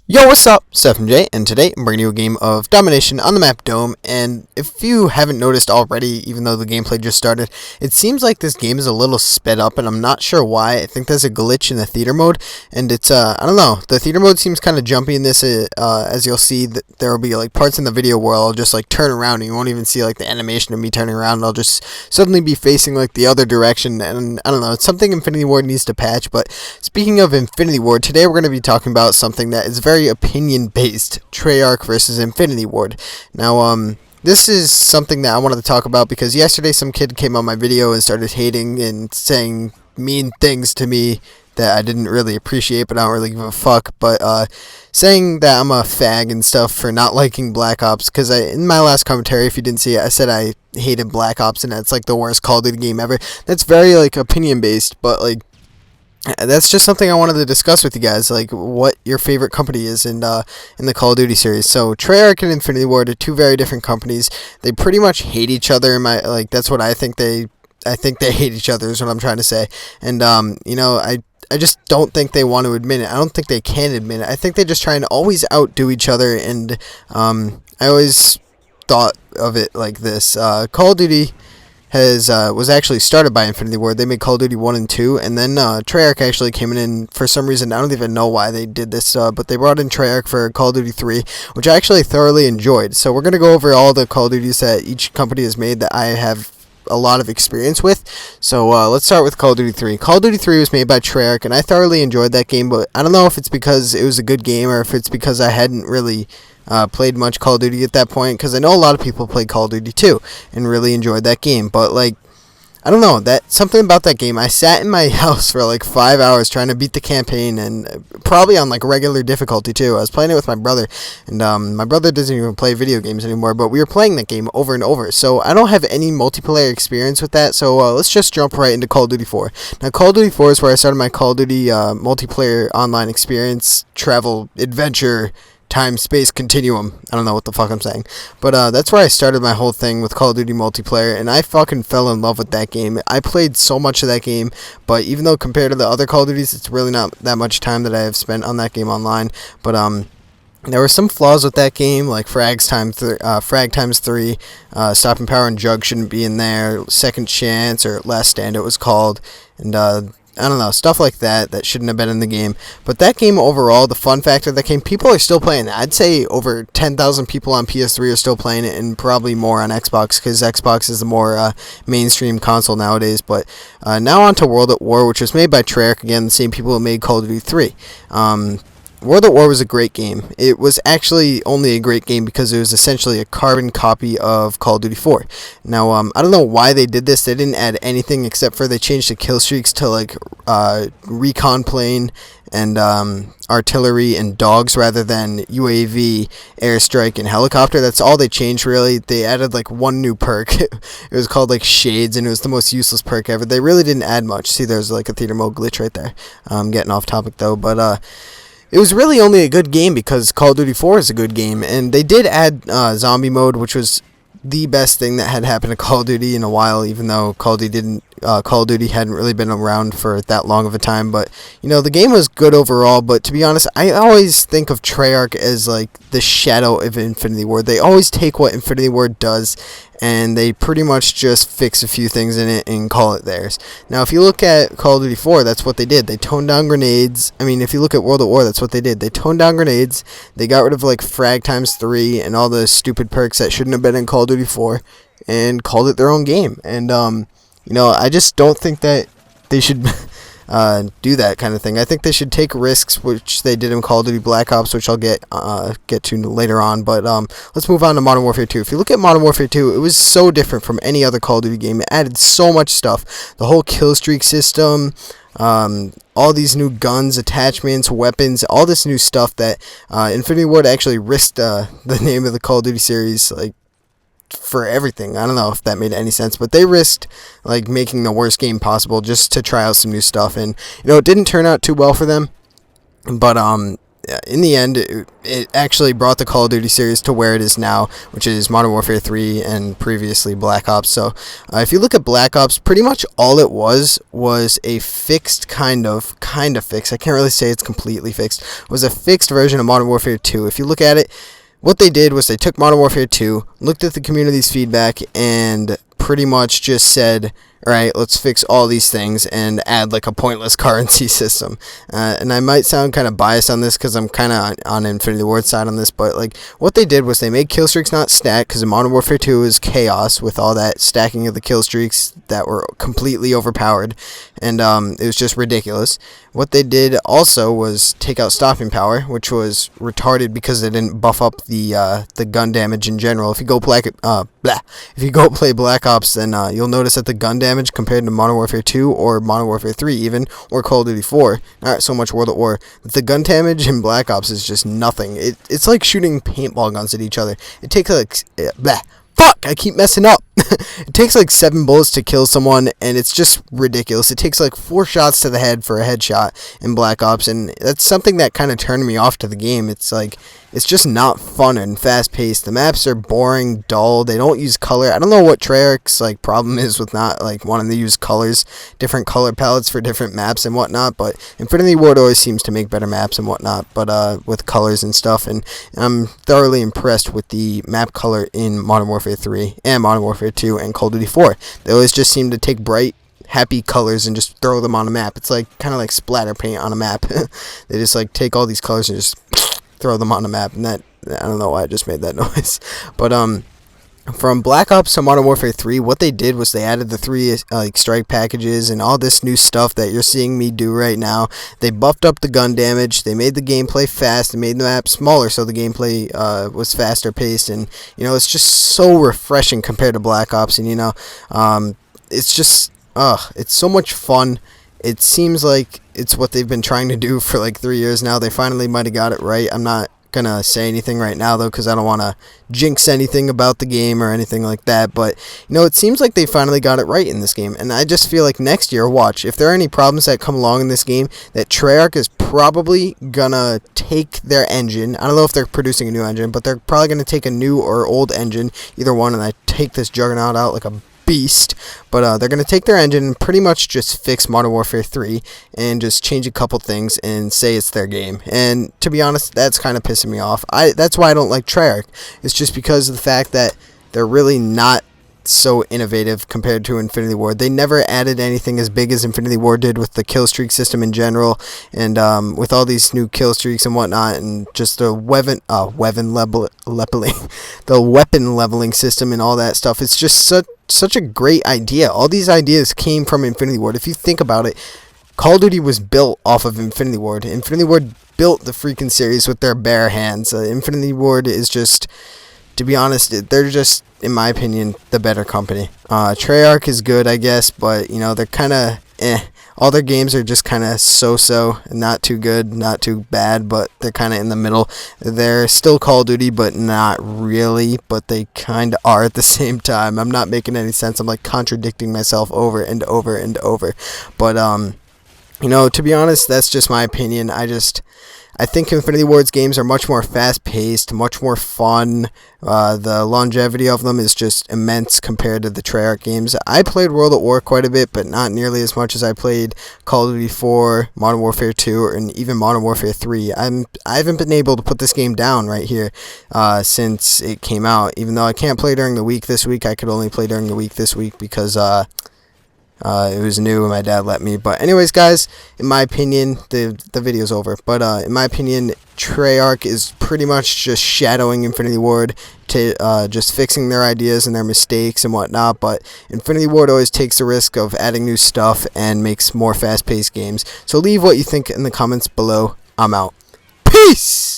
Yo, what's up? It's FMJ, and today I'm bringing you a game of Domination on the map Dome, and if you haven't noticed already, even though the gameplay just started, it seems like this game is a little sped up, and I'm not sure why. I think there's a glitch in the theater mode, and it's, I don't know, the theater mode seems kind of jumpy in this, as you'll see, there will be, like, parts in the video where I'll just, like, turn around, and you won't even see, like, the animation of me turning around, and I'll just suddenly be facing, like, the other direction, and I don't know, it's something Infinity Ward needs to patch. But speaking of Infinity Ward, today we're going to be talking about something that is very opinion-based: Treyarch versus Infinity Ward. Now, this is something that I wanted to talk about because yesterday some kid came on my video and started hating and saying mean things to me that I didn't really appreciate, but I don't really give a fuck. But saying that I'm a fag and stuff for not liking Black Ops, because in my last commentary, if you didn't see it, I said I hated Black Ops and that's like the worst Call of Duty game ever. That's very like opinion-based, but like, that's just something I wanted to discuss with you guys, like what your favorite company is in the Call of Duty series. So Treyarch and Infinity Ward are two very different companies. They pretty much hate each other. That's what I think they hate each other is what I'm trying to say. And I just don't think they want to admit it. I don't think they can admit it. I think they're just trying to always outdo each other. And I always thought of it like this: Call of Duty was actually started by Infinity Ward. They made Call of Duty 1 and 2, and then Treyarch actually came in, and for some reason, I don't even know why they did this, but they brought in Treyarch for Call of Duty 3, which I actually thoroughly enjoyed. So we're going to go over all the Call of Duties that each company has made that I have a lot of experience with. So let's start with Call of Duty 3. Call of Duty 3 was made by Treyarch, and I thoroughly enjoyed that game, but I don't know if it's because it was a good game or if it's because I hadn't really played much Call of Duty at that point, because I know a lot of people played Call of Duty 2 and really enjoyed that game. But like, I don't know, that something about that game. I sat in my house for like 5 hours trying to beat the campaign, and probably on like regular difficulty too. I was playing it with my brother, and my brother doesn't even play video games anymore, but we were playing that game over and over. So I don't have any multiplayer experience with that. So let's just jump right into Call of Duty 4. Now, Call of Duty 4 is where I started my Call of Duty multiplayer online experience, travel, adventure, time, space, continuum. I don't know what the fuck I'm saying. But that's where I started my whole thing with Call of Duty multiplayer, and I fucking fell in love with that game. I played so much of that game, but even though compared to the other Call of Duties, it's really not that much time that I have spent on that game online. But there were some flaws with that game, like frag times 3, stopping power and jug shouldn't be in there, second chance, or last stand it was called, and I don't know, stuff like that shouldn't have been in the game. But that game overall, the fun factor of that game, people are still playing it. I'd say over 10,000 people on PS3 are still playing it, and probably more on Xbox, because Xbox is the more mainstream console nowadays. But now on to World at War, which was made by Treyarch, again, the same people who made Call of Duty 3. World at War was a great game. It was actually only a great game because it was essentially a carbon copy of Call of Duty 4. Now, I don't know why they did this. They didn't add anything except for they changed the kill streaks to like recon plane and artillery and dogs rather than UAV, airstrike, and helicopter. That's all they changed, really. They added like one new perk. It was called like Shades, and it was the most useless perk ever. They really didn't add much. See, there's like a theater mode glitch right there. I'm getting off topic though, but it was really only a good game because Call of Duty 4 is a good game, and they did add zombie mode, which was the best thing that had happened to Call of Duty in a while, even though Call of Duty hadn't really been around for that long of a time. But you know, the game was good overall. But to be honest, I always think of Treyarch as like the shadow of Infinity Ward. They always take what Infinity Ward does and they pretty much just fix a few things in it and call it theirs. Now, if you look at Call of Duty 4, that's what they did. They toned down grenades. I mean, if you look at World at War, that's what they did. They toned down grenades. They got rid of like frag times 3 and all the stupid perks that shouldn't have been in Call of Duty 4 and called it their own game. And I just don't think that they should do that kind of thing. I think they should take risks, which they did in Call of Duty Black Ops, which I'll get to later on. But let's move on to Modern Warfare 2. If you look at Modern Warfare 2, it was so different from any other Call of Duty game. It added so much stuff. The whole kill streak system, all these new guns, attachments, weapons, all this new stuff that Infinity Ward actually risked the name of the Call of Duty series, like, for everything. I don't know if that made any sense, but they risked like making the worst game possible just to try out some new stuff, and it didn't turn out too well for them. But in the end, it actually brought the Call of Duty series to where it is now, which is Modern Warfare 3 and previously Black Ops. So if you look at Black Ops, pretty much all it was a fixed kind of fixed. I can't really say it's completely fixed. It was a fixed version of Modern Warfare 2. If you look at it, what they did was they took Modern Warfare 2, looked at the community's feedback, and pretty much just said, alright, let's fix all these things and add like a pointless currency system. And I might sound kind of biased on this because I'm kind of on Infinity Ward's side on this, but like what they did was they made kill streaks not stack, because in Modern Warfare 2 is chaos with all that stacking of the kill streaks that were completely overpowered, and it was just ridiculous. What they did also was take out stopping power, which was retarded because they didn't buff up the gun damage in general. If you go play Black Ops, then you'll notice that the gun damage compared to Modern Warfare 2 or Modern Warfare 3 even, or Call of Duty 4, not so much World at War, the gun damage in Black Ops is just nothing. It's like shooting paintball guns at each other. It takes like fuck, I keep messing up. It takes like 7 bullets to kill someone, and it's just ridiculous. It takes like 4 shots to the head for a headshot in Black Ops, and that's something that kind of turned me off to the game. It's like, it's just not fun and fast-paced. The maps are boring, dull. They don't use color. I don't know what Treyarch's like problem is with not like wanting to use colors, different color palettes for different maps and whatnot. But Infinity Ward always seems to make better maps and whatnot, but with colors and stuff. And I'm thoroughly impressed with the map color in Modern Warfare 3 and Modern Warfare 2 and Call of Duty 4. They always just seem to take bright, happy colors and just throw them on a map. It's like kind of like splatter paint on a map. They just like take all these colors and just throw them on the map, and that, I don't know why I just made that noise. But from Black Ops to Modern Warfare 3, what they did was they added the 3 like strike packages and all this new stuff that you're seeing me do right now. They buffed up the gun damage. They made the gameplay fast. They made the map smaller so the gameplay was faster paced, and you know, it's just so refreshing compared to Black Ops. And you know, it's just it's so much fun. It seems like it's what they've been trying to do for like 3 years now. They finally might have got it right. I'm not going to say anything right now, though, because I don't want to jinx anything about the game or anything like that. But, you know, it seems like they finally got it right in this game. And I just feel like next year, watch, if there are any problems that come along in this game, that Treyarch is probably going to take their engine. I don't know if they're producing a new engine, but they're probably going to take a new or old engine, either one, and I take this Juggernaut out like a beast. But they're going to take their engine and pretty much just fix Modern Warfare 3 and just change a couple things and say it's their game. And to be honest, that's kind of pissing me off. That's why I don't like Treyarch. It's just because of the fact that they're really not so innovative compared to Infinity Ward. They never added anything as big as Infinity Ward did with the kill streak system in general, and with all these new kill streaks and whatnot, and just the weapon leveling system and all that stuff. It's just such a great idea. All these ideas came from Infinity Ward. If you think about it, Call of Duty was built off of Infinity Ward. Infinity Ward built the freaking series with their bare hands. Infinity Ward is just, to be honest, they're just, in my opinion, the better company. Treyarch is good, I guess, but, you know, they're kind of all their games are just kind of so-so, not too good, not too bad, but they're kind of in the middle. They're still Call of Duty, but not really, but they kind of are at the same time. I'm not making any sense. I'm like contradicting myself over and over and over. But, you know, to be honest, that's just my opinion. I think Infinity Ward's games are much more fast-paced, much more fun. The longevity of them is just immense compared to the Treyarch games. I played World at War quite a bit, but not nearly as much as I played Call of Duty 4, Modern Warfare 2, and even Modern Warfare 3. I haven't been able to put this game down right here since it came out. Even though I can't play during the week this week, I could only play during the week this week because it was new and my dad let me. But anyways, guys, in my opinion, the video's over. But in my opinion, Treyarch is pretty much just shadowing Infinity Ward to just fixing their ideas and their mistakes and whatnot. But Infinity Ward always takes the risk of adding new stuff and makes more fast-paced games. So leave what you think in the comments below. I'm out. Peace!